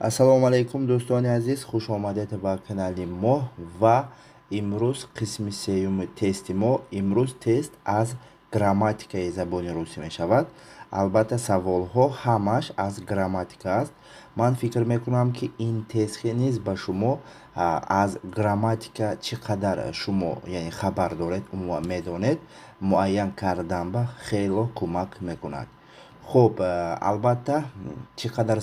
ассалому алайкум дӯстони азиз, хуш омадед ба канали мо. Ва имрӯз қисми сеюми тести мо. Имрӯз тест аз грамматикаи забони русӣ мешавад. Албатта саволҳо ҳамаш аз грамматика аст. Ман фикр мекунам ки ин тест низ ба шумо аз грамматика чӣ қадар шумо яъне хабар доред, умуман медонед, муайян кардан ба хело кӯмак мекунад. Хуб, албатта чӣ қадар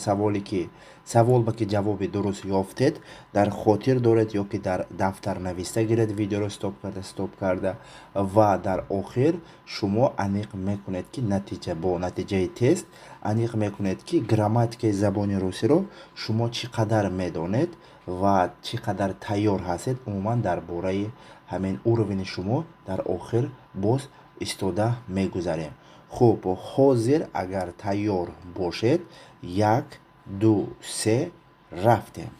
савол ба ки ҷавоби дуруст ёфтед дар хотир доред ё ки дар дафтар нависта гиред, видеоро стоп карда ва дар охир шумо аниқ мекунед ки бо натиҷаи тест аниқ мекунед ки грамматикаи забони русиро шумо чӣ қадар медонед ва чӣ қадар тайёр ҳастед умуман дар бораи ҳамин уровни шумо дар охир боз истода мегузарем. Хуб, ҳозир агар тайёр бошед, 1, 2, 3 рафтем.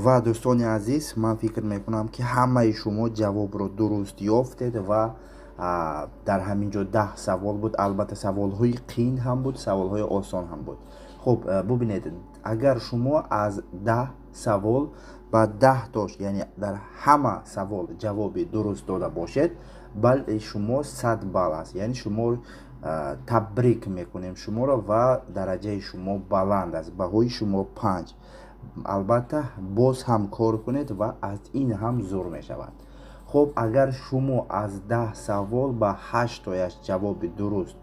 ва дӯстони азиз, ман фикр мекунам ки ҳамаи шумо ҷавобро дуруст ёфтед ва дар ҳамин ҷо 10 савол буд. Албатта саволҳои қиин ҳам буд, саволҳои осон ҳам буд. хуб, бубинед, агар шумо аз 10 савол ба 10 тош, яъне дар ҳама савол ҷавоби дуруст дода бошед, бале шумо 100 балл аст, яъне шумо табрик мекунем шуморо ва дараҷаи шумо баланд аст, баҳои шумо 5. албатта боз ҳам кор кунед ва аз ин ҳам зур мешавад. хуб, агар шумо аз 10 савол ба 8 тояш ҷавоби дуруст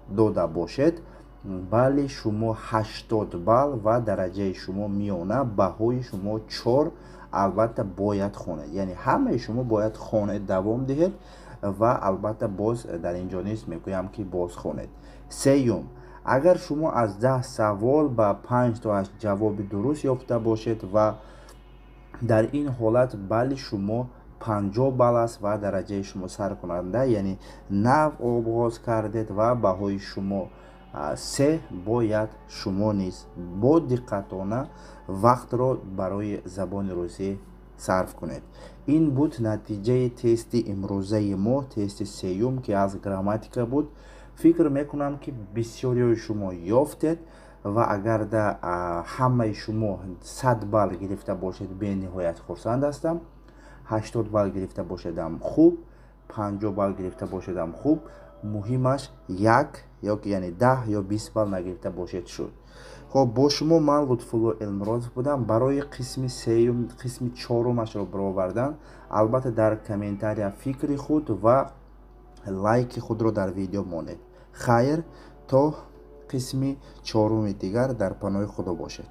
дода бошед, бале шумо 80 балл ва дараҷаи шумо миёна, баҳои шумо 4. албатта бояд хонед, яъне ҳамаи шумо бояд хонед, давом диҳед ва албатта боз дар ин ҷо нист мегӯям ки боз хонед. сеюм, агар шумо аз 10 савол ба 5 тоаш ҷавоби дуруст ёфта бошед ва дар ин ҳолат балли шумо 50 балл аст ва дараҷаи шумо саркунанда, яъне нав оғоз кардед ва баҳои шумо 3. бояд шумо низ бо диққатона вақтро барои забони русӣ сарф кунед. ин буд натиҷаи тести имрӯзаи мо, тести сеюм ки аз грамматика буд. фикр мекунам ки бисёриҳои шумо ёфтед ва агарда ҳамаи шумо 100 балл гирифта бошед, бениҳоят хурсанд ҳастам. 80 балл гирифта бошедам хуб, 50 балл гирифта бошедам хуб. муҳимаш 1 ёки яъне 10 ё 20 балл нагирифта бошед шуд. хоб, бо шумо ман Лутфулло Элмуродов будам. барои қисми сеюм, қисми чорумашро баровардан, албатта дар комментария фикри худ ва лайки худро дар видео монед. хайр, то қисми чоруми дигар дар паноҳи худо бошед.